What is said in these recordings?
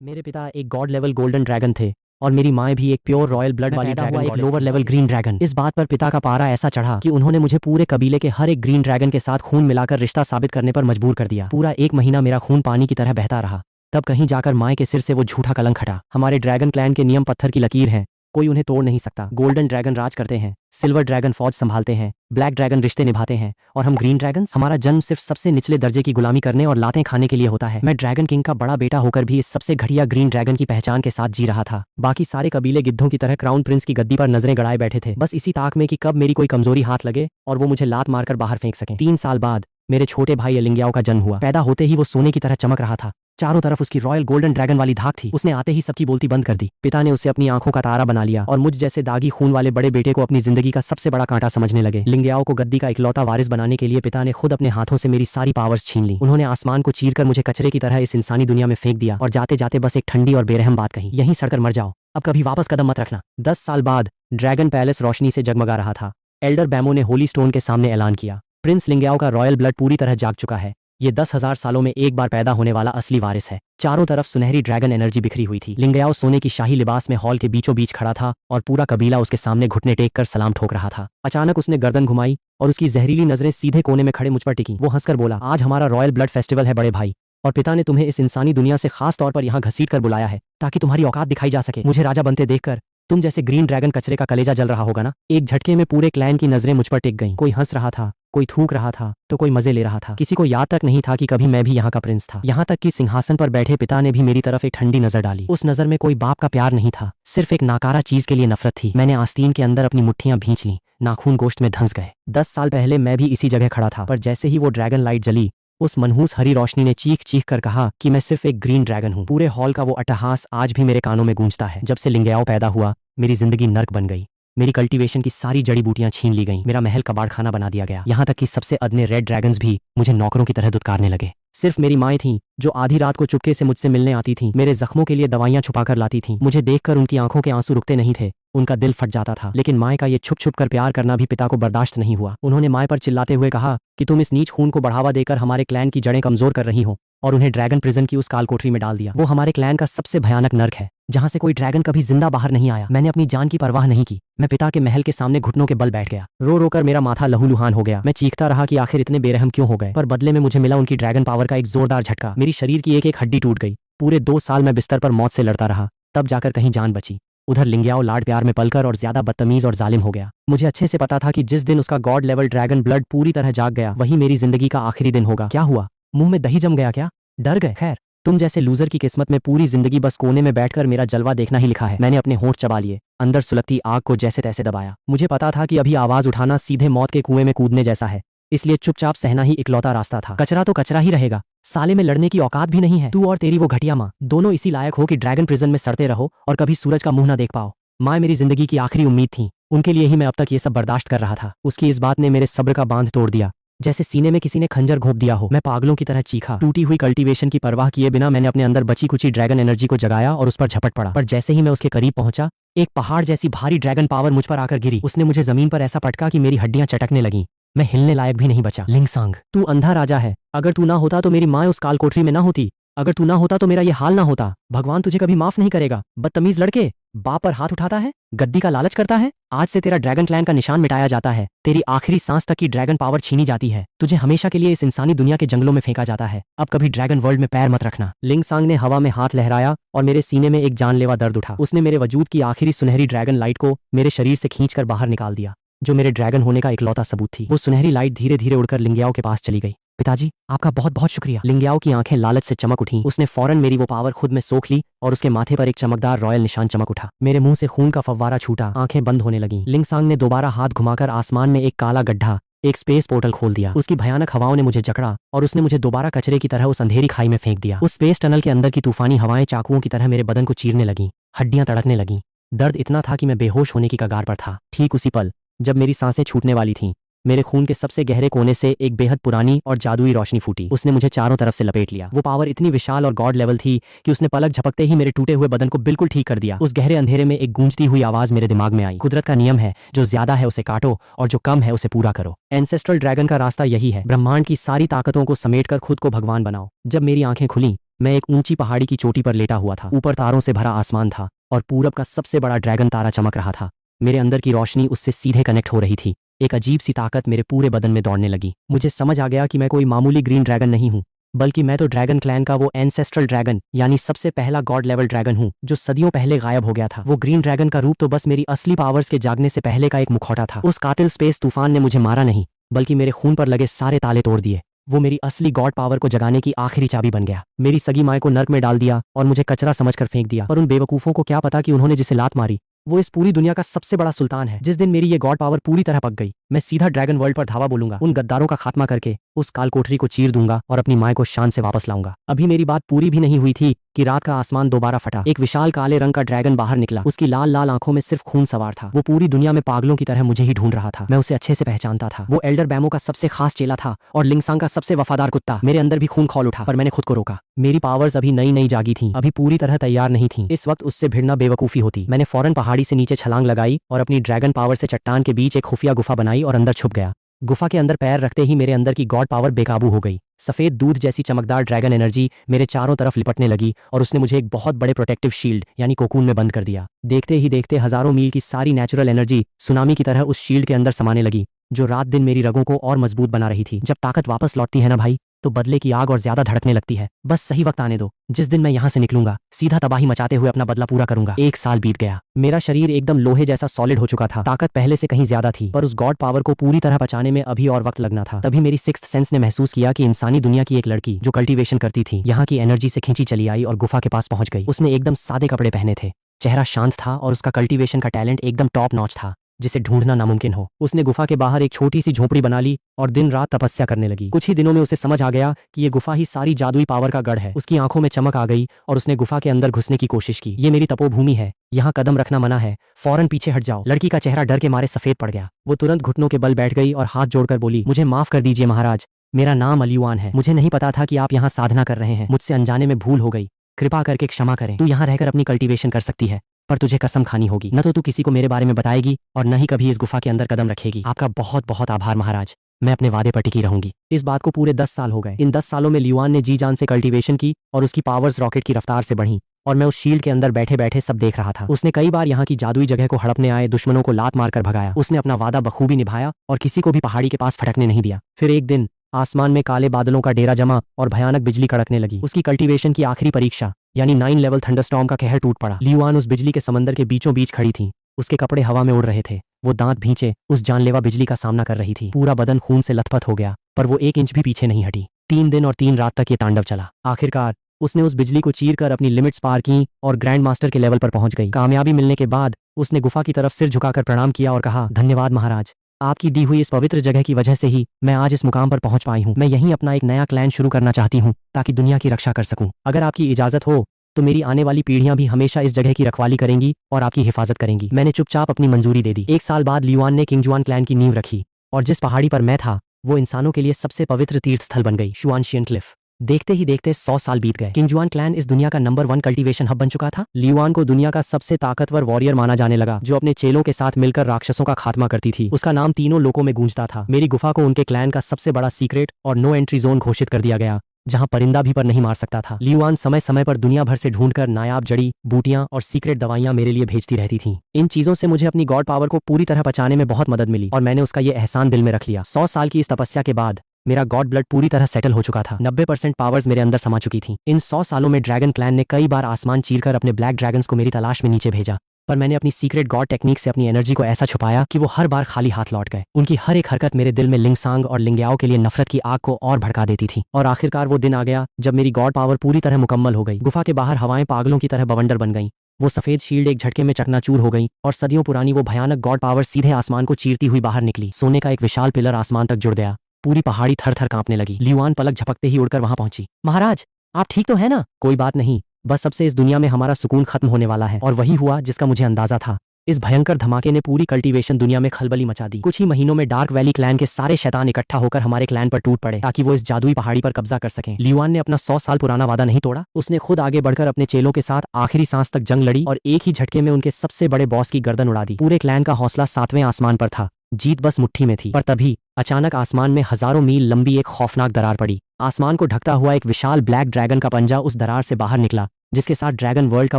मेरे पिता एक गॉड लेवल गोल्डन ड्रैगन थे और मेरी माँ भी एक प्योर रॉयल ब्लड वाली ड्रैगन, एक लोअर लेवल ग्रीन ड्रैगन। इस बात पर पिता का पारा ऐसा चढ़ा कि उन्होंने मुझे पूरे कबीले के हर एक ग्रीन ड्रैगन के साथ खून मिलाकर रिश्ता साबित करने पर मजबूर कर दिया। पूरा एक महीना मेरा खून पानी की तरह बहता रहा। तब कहीं जाकर माँ के सिर से वो झूठा कलंक हटा। हमारे ड्रैगन क्लैन के नियम पत्थर की लकीर हैं, कोई उन्हें तोड़ नहीं सकता। गोल्डन ड्रैगन राज करते हैं, सिल्वर ड्रैगन फौज संभालते हैं, ब्लैक ड्रैगन रिश्ते निभाते हैं और हम ग्रीन ड्रैगन्स, हमारा जन्म सिर्फ सबसे निचले दर्जे की गुलामी करने और लातें खाने के लिए होता है। मैं ड्रैगन किंग का बड़ा बेटा होकर भी इस सबसे घटिया ग्रीन ड्रैगन की पहचान के साथ जी रहा था। बाकी सारे कबीले गिद्धों की तरह क्राउन प्रिंस की गद्दी पर नजरें गड़ाए बैठे थे, बस इसी ताक में कि कब मेरी कोई कमजोरी हाथ लगे और वो मुझे लात मारकर बाहर फेंक सके। 3 साल बाद मेरे छोटे भाई एलिंग्याओ का जन्म हुआ। पैदा होते ही वो सोने की तरह चमक रहा था, चारों तरफ उसकी रॉयल गोल्डन ड्रैगन वाली धाक थी। उसने आते ही सबकी बोलती बंद कर दी। पिता ने उसे अपनी आंखों का तारा बना लिया और मुझ जैसे दागी खून वाले बड़े बेटे को अपनी जिंदगी का सबसे बड़ा कांटा समझने लगे। लिंग्याओ को गद्दी का इकलौता वारिस बनाने के लिए पिता ने खुद अपने हाथों से मेरी सारी पावर्स छीन ली। उन्होंने आसमान को चीरकर मुझे कचरे की तरह इस इंसानी दुनिया में फेंक दिया और जाते जाते बस एक ठंडी और बेरहम बात कही, यहीं सड़कर मर जाओ, अब कभी वापस कदम मत रखना। 10 साल बाद ड्रैगन पैलेस रोशनी से जगमगा रहा था। एल्डर बैमो ने होली स्टोन के सामने ऐलान किया, प्रिंस लिंग्याओ का रॉयल ब्लड पूरी तरह जाग चुका है। ये 10,000 सालों में एक बार पैदा होने वाला असली वारिस है। चारों तरफ सुनहरी ड्रैगन एनर्जी बिखरी हुई थी। लिंग्याओ सोने की शाही लिबास में हॉल के बीचों बीच खड़ा था और पूरा कबीला उसके सामने घुटने टेक कर सलाम ठोक रहा था। अचानक उसने गर्दन घुमाई और उसकी जहरीली नजरें सीधे कोने में खड़े मुझ पर टिकी। वो हंसकर बोला, आज हमारा रॉयल ब्लड फेस्टिवल है बड़े भाई, और पिता ने तुम्हें इस इंसानी दुनिया से खास तौर पर यहाँ घसीट कर बुलाया है ताकि तुम्हारी औकात दिखाई जा सके। मुझे राजा बनते देखकर तुम जैसे ग्रीन ड्रैगन कचरे का कलेजा जल रहा होगा ना। एक झटके में पूरे क्लैन की नजरें मुझ पर टिक गईं। कोई हंस रहा था, कोई थूक रहा था, तो कोई मजे ले रहा था। किसी को याद तक नहीं था कि कभी मैं भी यहाँ का प्रिंस था। यहाँ तक कि सिंहासन पर बैठे पिता ने भी मेरी तरफ एक ठंडी नजर डाली। उस नजर में कोई बाप का प्यार नहीं था, सिर्फ एक नाकारा चीज के लिए नफरत थी। मैंने आस्तीन के अंदर अपनी मुट्ठियां भींच लीं, नाखून गोश्त में धंस गए। 10 साल पहले मैं भी इसी जगह खड़ा था, पर जैसे ही वो ड्रैगन लाइट जली, उस मनहूस हरी रोशनी ने चीख चीख कर कहा कि मैं सिर्फ एक ग्रीन ड्रैगन हूँ। पूरे हॉल का वो अट्टहास आज भी मेरे कानों में गूंजता है। जब से लिंग्याओ पैदा हुआ, मेरी जिंदगी नर्क बन गई। मेरी कल्टीवेशन की सारी जड़ी बूटियां छीन ली गईं, मेरा महल कबाड़ खाना बना दिया गया। यहाँ तक कि सबसे अदने रेड ड्रैगन्स भी मुझे नौकरों की तरह दुत्कारने लगे। सिर्फ मेरी माएँ थीं जो आधी रात को चुपके से मुझसे मिलने आती थीं, मेरे जख्मों के लिए दवाइयां छुपाकर लाती थीं। मुझे देखकर उनकी आंखों के आंसू रुकते नहीं थे, उनका दिल फट जाता था। लेकिन माए का ये छुप छुप कर प्यार करना भी पिता को बर्दाश्त नहीं हुआ। उन्होंने माए पर चिल्लाते हुए कहा कि तुम इस नीच खून को बढ़ावा देकर हमारे क्लैन की जड़ें कमजोर कर रही हो, और उन्हें ड्रैगन प्रिजन की उस काल कोठरी में डाल दिया। वो हमारे क्लैन का सबसे भयानक नर्क है, जहां से कोई ड्रैगन कभी जिंदा बाहर नहीं आया। मैंने अपनी जान की परवाह नहीं की। मैं पिता के महल के सामने घुटनों के बल बैठ गया। रो रो कर मेरा माथा लहूलुहान हो गया। मैं चीखता रहा कि आखिर इतने बेरहम क्यों हो गए, पर बदले में मुझे मिला उनकी ड्रैगन पावर का एक जोरदार झटका। मेरी शरीर की एक एक हड्डी टूट गई। पूरे 2 साल मैं बिस्तर पर मौत से लड़ता रहा, तब जाकर कहीं जान बची। उधर लिंग्याओ लाड प्यार में पलकर और ज्यादा बदतमीज और जालिम हो गया। मुझे अच्छे से पता था कि जिस दिन उसका गॉड लेवल ड्रैगन ब्लड पूरी तरह जाग गया, वही मेरी जिंदगी का आखिरी दिन होगा। क्या हुआ? मुंह में दही जम गया क्या? डर गए? खैर, तुम जैसे लूजर की किस्मत में पूरी जिंदगी बस कोने में बैठकर मेरा जलवा देखना ही लिखा है। मैंने अपने होंठ चबा लिए, अंदर सुलगती आग को जैसे तैसे दबाया। मुझे पता था कि अभी आवाज उठाना सीधे मौत के कुएं में कूदने जैसा है, इसलिए चुपचाप सहना ही इकलौता रास्ता था। कचरा तो कचरा ही रहेगा, साले में लड़ने की औकात भी नहीं है। तू और तेरी वो घटिया माँ दोनों इसी लायक हो कि ड्रैगन प्रिजन में सड़ते रहो और कभी सूरज का मुंह ना देख पाओ। माँ मेरी जिंदगी की आखिरी उम्मीद थी, उनके लिए ही मैं अब तक ये सब बर्दाश्त कर रहा था। उसकी इस बात ने मेरे सब्र का बांध तोड़ दिया, जैसे सीने में किसी ने खंजर घोंप दिया हो। मैं पागलों की तरह चीखा। टूटी हुई कल्टीवेशन की परवाह किए बिना मैंने अपने अंदर बची कुची ड्रैगन एनर्जी को जगाया और उस पर झपट पड़ा। पर जैसे ही मैं उसके करीब पहुंचा, एक पहाड़ जैसी भारी ड्रैगन पावर मुझ पर आकर गिरी। उसने मुझे जमीन पर ऐसा पटका कि मेरी हड्डियां चटकने लगीं। मैं हिलने लायक भी नहीं बचा। लिंगसांग, तू अंधा राजा है। अगर तू ना होता तो मेरी माँ उस काल कोठरी में ना होती। अगर तू ना होता तो मेरा ये हाल ना होता। भगवान तुझे कभी माफ नहीं करेगा। बदतमीज लड़के, बाप पर हाथ उठाता है, गद्दी का लालच करता है। आज से तेरा ड्रैगन क्लैन का निशान मिटाया जाता है। तेरी आखिरी सांस तक की ड्रैगन पावर छीनी जाती है। तुझे हमेशा के लिए इस इंसानी दुनिया के जंगलों में फेंका जाता है। अब कभी ड्रैगन वर्ल्ड में पैर मत रखना। लिंगसांग ने हवा में हाथ लहराया और मेरे सीने में एक जानलेवा दर्द उठा। उसने मेरे वजूद की आखिरी सुनहरी ड्रैगन लाइट को मेरे शरीर से खींचकर बाहर निकाल दिया, जो मेरे ड्रैगन होने का इकलौता सबूत थी। वो सुनहरी लाइट धीरे धीरे उड़कर लिंग्याओ के पास चली गई। पिताजी, आपका बहुत बहुत शुक्रिया। लिंग्याओ की आंखें लालच से चमक उठी। उसने फौरन मेरी वो पावर खुद में सोख ली और उसके माथे पर एक चमकदार रॉयल निशान चमक उठा। मेरे मुंह से खून का फव्वारा छूटा, आंखें बंद होने लगीं। लिंगसांग ने दोबारा हाथ घुमाकर आसमान में एक काला गड्ढा, एक स्पेस पोर्टल खोल दिया। उसकी भयानक हवाओं ने मुझे जकड़ा और उसने मुझे दोबारा कचरे की तरह उस अंधेरी खाई में फेंक दिया। उस स्पेस टनल के अंदर की तूफानी हवाएं चाकुओं की तरह मेरे बदन को चीरने लगीं, हड्डियां तड़कने लगीं। दर्द इतना था कि मैं बेहोश होने की कगार पर था। ठीक उसी पल जब मेरी सांसें छूटने वाली थीं, मेरे खून के सबसे गहरे कोने से एक बेहद पुरानी और जादुई रोशनी फूटी। उसने मुझे चारों तरफ से लपेट लिया। वो पावर इतनी विशाल और गॉड लेवल थी कि उसने पलक झपकते ही मेरे टूटे हुए बदन को बिल्कुल ठीक कर दिया। उस गहरे अंधेरे में एक गूंजती हुई आवाज मेरे दिमाग में आई, कुदरत का नियम है, जो ज्यादा है उसे काटो और जो कम है उसे पूरा करो। एंसेस्ट्रल ड्रैगन का रास्ता यही है, ब्रह्मांड की सारी ताकतों को समेटकर खुद को भगवान बनाओ। जब मेरी आंखें खुली, मैं एक ऊंची पहाड़ी की चोटी पर लेटा हुआ था। ऊपर तारों से भरा आसमान था और पूरब का सबसे बड़ा ड्रैगन तारा चमक रहा था। मेरे अंदर की रोशनी उससे सीधे कनेक्ट हो रही थी। एक अजीब सी ताकत मेरे पूरे बदन में दौड़ने लगी। मुझे समझ आ गया कि मैं कोई मामूली ग्रीन ड्रैगन नहीं हूँ, बल्कि मैं तो ड्रैगन क्लैन का वो एंसेस्ट्रल ड्रैगन यानी सबसे पहला गॉड लेवल ड्रैगन हूँ जो सदियों पहले गायब हो गया था। वो ग्रीन ड्रैगन का रूप तो बस मेरी असली पावर्स के जागने से पहले का एक मुखौटा था। उस कातिल स्पेस तूफान ने मुझे मारा नहीं, बल्कि मेरे खून पर लगे सारे ताले तोड़ दिए। वो मेरी असली गॉड पावर को जगाने की आखिरी चाबी बन गया। मेरी सगी माँ को नर्क में डाल दिया और मुझे कचरा समझकर फेंक दिया। पर उन बेवकूफों को क्या पता कि उन्होंने जिसे लात मारी वो इस पूरी दुनिया का सबसे बड़ा सुल्तान है। जिस दिन मेरी ये गॉड पावर पूरी तरह पक गई, मैं सीधा ड्रैगन वर्ल्ड पर धावा बोलूंगा, उन गद्दारों का खात्मा करके उस काल कोठरी को चीर दूंगा और अपनी माँ को शान से वापस लाऊंगा। अभी मेरी बात पूरी भी नहीं हुई थी कि रात का आसमान दोबारा फटा। एक विशाल काले रंग का ड्रैगन बाहर निकला। उसकी लाल लाल आंखों में सिर्फ खून सवार था। वो पूरी दुनिया में पागलों की तरह मुझे ही ढूंढ रहा था। मैं उसे अच्छे से पहचानता था। वो एल्डर बैमो का सबसे खास चेला था और लिंगसांग का सबसे वफादार कुत्ता। मेरे अंदर भी खून खौल उठा, पर मैंने खुद को रोका। मेरी पावर्स अभी नई नई जागी थी, अभी पूरी तरह तैयार नहीं थी। इस वक्त उससे भिड़ना बेवकूफी होती। मैंने फौरन पहाड़ी से नीचे छलांग लगाई और अपनी ड्रैगन पावर से चट्टान के बीच एक खुफिया गुफा बनाई और अंदर छुप गया। गुफा के अंदर पैर रखते ही मेरे अंदर की गॉड पावर बेकाबू हो गई। सफेद दूध जैसी चमकदार ड्रैगन एनर्जी मेरे चारों तरफ लिपटने लगी और उसने मुझे एक बहुत बड़े प्रोटेक्टिव शील्ड यानी कोकून में बंद कर दिया। देखते ही देखते हजारों मील की सारी नेचुरल एनर्जी सुनामी की तरह उस शील्ड के अंदर समाने लगी, जो रात दिन मेरी रगों को और मजबूत बना रही थी। जब ताकत वापस लौटती है ना भाई, तो बदले की आग और ज्यादा धड़कने लगती है। बस सही वक्त आने दो, जिस दिन मैं यहाँ से निकलूंगा सीधा तबाही मचाते हुए अपना बदला पूरा करूंगा। 1 साल बीत गया। मेरा शरीर एकदम लोहे जैसा सॉलिड हो चुका था। ताकत पहले से कहीं ज्यादा थी, पर उस गॉड पावर को पूरी तरह पचाने में अभी और वक्त लगना था। तभी मेरी सिक्स्थ सेंस ने महसूस किया कि इंसानी दुनिया की एक लड़की जो कल्टीवेशन करती थी यहाँ की एनर्जी से खींची चली आई और गुफा के पास पहुंच गई। उसने एकदम सादे कपड़े पहने थे, चेहरा शांत था और उसका कल्टीवेशन का टैलेंट एकदम टॉप नॉच था, जिसे ढूंढना नामुमकिन हो। उसने गुफा के बाहर एक छोटी सी झोपड़ी बना ली और दिन रात तपस्या करने लगी। कुछ ही दिनों में उसे समझ आ गया कि ये गुफा ही सारी जादुई पावर का गढ़ है। उसकी आंखों में चमक आ गई और उसने गुफा के अंदर घुसने की कोशिश की। ये मेरी तपोभूमि है, यहाँ कदम रखना मना है, फौरन पीछे हट जाओ। लड़की का चेहरा डर के मारे सफेद पड़ गया। वो तुरंत घुटनों के बल बैठ गई और हाथ जोड़कर बोली, मुझे माफ कर दीजिए महाराज, मेरा नाम अलियुआन है। मुझे नहीं पता था कि आप यहाँ साधना कर रहे हैं। मुझसे अनजाने में भूल हो गई, कृपा करके क्षमा करें। तू यहाँ रहकर अपनी कल्टीवेशन कर सकती है, पर तुझे कसम खानी होगी, न तो तू किसी को मेरे बारे में बताएगी और न ही कभी इस गुफा के अंदर कदम रखेगी। आपका बहुत बहुत आभार महाराज, मैं अपने वादे पर टिकी रहूंगी। इस बात को पूरे 10 साल हो गए। इन 10 सालों में लियुआन ने जी जान से कल्टीवेशन की और उसकी पावर्स रॉकेट की रफ्तार से बढ़ी और मैं उस शील्ड के अंदर बैठे बैठे सब देख रहा था। उसने कई बार यहाँ की जादुई जगह को हड़पने आए दुश्मनों को लात मारकर भगाया। उसने अपना वादा बखूबी निभाया और किसी को भी पहाड़ी के पास फटकने नहीं दिया। फिर एक दिन आसमान में काले बादलों का डेरा जमा और भयानक बिजली कड़कने लगी। उसकी कल्टीवेशन की आखिरी परीक्षा यानी 9 लेवल थंडरस्टॉर्म का कहर टूट पड़ा। लियुआन उस बिजली के समंदर के बीचों बीच खड़ी थी। उसके कपड़े हवा में उड़ रहे थे। वो दांत भींचे उस जानलेवा बिजली का सामना कर रही थी। पूरा बदन खून से लथपथ हो गया, पर वो 1 इंच भी पीछे नहीं हटी। 3 दिन और 3 रात तक ये तांडव चला। आखिरकार उसने उस बिजली को चीर कर अपनी लिमिट्स पार की और ग्रैंड मास्टर के लेवल पर पहुंच गई। कामयाबी मिलने के बाद उसने गुफा की तरफ सिर झुकाकर प्रणाम किया और कहा, धन्यवाद महाराज, आपकी दी हुई इस पवित्र जगह की वजह से ही मैं आज इस मुकाम पर पहुंच पाई हूँ। मैं यहीं अपना एक नया क्लैन शुरू करना चाहती हूँ ताकि दुनिया की रक्षा कर सकूं। अगर आपकी इजाजत हो तो मेरी आने वाली पीढ़ियां भी हमेशा इस जगह की रखवाली करेंगी और आपकी हिफाजत करेंगी। मैंने चुपचाप अपनी मंजूरी दे दी। 1 साल बाद लियुआन ने किंगजुआन क्लैन की नींव रखी और जिस पहाड़ी पर मैं था वो इंसानों के लिए सबसे पवित्र तीर्थ स्थल बन गई, शुआनशियन क्लिफ। देखते ही देखते 100 साल बीत गए। किंगजुआन क्लैन इस दुनिया का नंबर 1 कल्टीवेशन हब बन चुका था। लियुआन को दुनिया का सबसे ताकतवर वॉरियर माना जाने लगा, जो अपने चेलों के साथ मिलकर राक्षसों का खात्मा करती थी। उसका नाम तीनों लोकों में गूंजता था। मेरी गुफा को उनके क्लैन का सबसे बड़ा सीक्रेट और नो एंट्री जोन घोषित कर दिया गया, जहां परिंदा भी पर नहीं मार सकता था। लियुआन समय समय पर दुनिया भर से ढूंढकर नायाब जड़ी बूटियां और सीक्रेट दवाइयां मेरे लिए भेजती रहती थीं। इन चीजों से मुझे अपनी गॉड पावर को पूरी तरह पचाने में बहुत मदद मिली और मैंने उसका ये एहसान दिल में रख लिया। 100 साल की इस तपस्या के बाद मेरा गॉड ब्लड पूरी तरह सेटल हो चुका था। 90% पावर्स मेरे अंदर समा चुकी थी। इन 100 सालों में ड्रैगन क्लैन ने कई बार आसमान चीरकर अपने ब्लैक ड्रैगन्स को मेरी तलाश में नीचे भेजा, पर मैंने अपनी सीक्रेट गॉड टेक्निक से अपनी एनर्जी को ऐसा छुपाया कि वो हर बार खाली हाथ लौट गए। उनकी हर एक हरकत मेरे दिल में लिंगसांग और लिंग्याओ के लिए नफरत की आग को और भड़का देती थी। और आखिरकार वो दिन आ गया जब मेरी गॉड पावर पूरी तरह मुकम्मल हो गई। गुफा के बाहर हवाएं पागलों की तरह बवंडर बन गईं। वो सफेद शील्ड एक झटके में चकनाचूर हो गई और सदियों पुरानी वो भयानक गॉड पावर सीधे आसमान को चीरती हुई बाहर निकली। सोने का एक विशाल पिलर आसमान तक जुड़ गया। पूरी पहाड़ी थर थर कांपने लगी। लियुआन पलक झपकते ही उड़कर वहां पहुंची। महाराज, आप ठीक तो है ना? कोई बात नहीं, बस अब से इस दुनिया में हमारा सुकून खत्म होने वाला है। और वही हुआ जिसका मुझे अंदाजा था। इस भयंकर धमाके ने पूरी कल्टीवेशन दुनिया में खलबली मचा दी। कुछ ही महीनों में डार्क वैली क्लैन के सारे शैतान इकट्ठा होकर हमारे क्लैन पर टूट पड़े ताकि वो इस जादुई पहाड़ी पर कब्जा कर सकें। लियुआन ने अपना 100 साल पुराना वादा नहीं तोड़ा। उसने खुद आगे बढ़कर अपने चेलों के साथ आखिरी सांस तक जंग लड़ी और एक ही झटके में उनके सबसे बड़े बॉस की गर्दन उड़ा दी। पूरे क्लैन का हौसला 7वें आसमान पर था जीत बस मुट्ठी में थी। पर तभी अचानक आसमान में हजारों मील लंबी एक खौफनाक दरार पड़ी। आसमान को ढकता हुआ एक विशाल ब्लैक ड्रैगन का पंजा उस दरार से बाहर निकला, जिसके साथ ड्रैगन वर्ल्ड का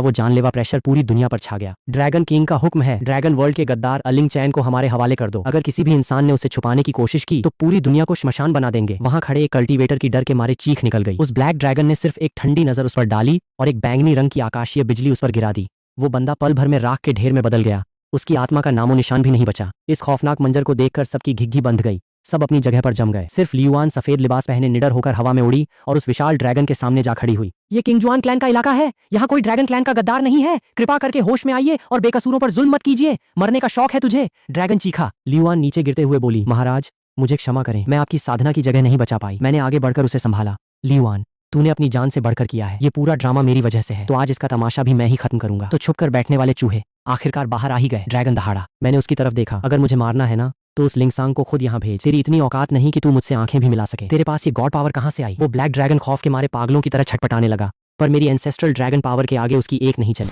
वो जानलेवा प्रेशर पूरी दुनिया पर छा गया। ड्रैगन किंग का हुक्म है, ड्रैगन वर्ल्ड के गद्दार अलिंग चैन को हमारे हवाले कर दो। अगर किसी भी इंसान ने उसे छुपाने की कोशिश की तो पूरी दुनिया को श्मशान बना देंगे। वहां खड़े एक कल्टीवेटर की डर के मारे चीख निकल गई। उस ब्लैक ड्रैगन ने सिर्फ एक ठंडी नजर उस पर डाली और एक बैंगनी रंग की आकाशीय बिजली उस पर गिरा दी। वो बंदा पल भर में राख के ढेर में बदल गया। उसकी आत्मा का नामो निशान भी नहीं बचा। इस खौफनाक मंजर को देखकर सबकी घिघी बंध गई। सब अपनी जगह पर जम गए। सिर्फ लियुआन सफेद लिबास पहने निडर होकर हवा में उड़ी और उस विशाल ड्रैगन के सामने जा खड़ी हुई। ये किंगजुआन क्लैन का इलाका है, यहाँ कोई ड्रैगन क्लैन का गद्दार नहीं है। कृपा करके होश में आइए और बेकसूरों पर जुल्म मत कीजिए। मरने का शौक है तुझे? ड्रैगन चीखा। लियुआन नीचे गिरते हुए बोली, महाराज मुझे क्षमा करें, मैं आपकी साधना की जगह नहीं बचा पाई। मैंने आगे बढ़कर उसे संभाला। लियुआन, तूने अपनी जान से बढ़कर किया है। ये पूरा ड्रामा मेरी वजह से है, तो आज इसका तमाशा भी मैं ही खत्म करूंगा। तो छुपकर बैठने वाले चूहे आखिरकार बाहर आ ही गए। ड्रैगन दहाड़ा। मैंने उसकी तरफ देखा। अगर मुझे मारना है ना तो उस लिंगसांग को खुद यहाँ भेज। तेरी इतनी औकात नहीं कि तू मुझसे आंखें भी मिला सके। तेरे पास ये गॉड पावर कहाँ से आई? वो ब्लैक ड्रैगन खौफ के मारे पागलों की तरह छटपटाने लगा, पर मेरी एंसेस्ट्रल ड्रैगन पावर के आगे उसकी एक नहीं चली।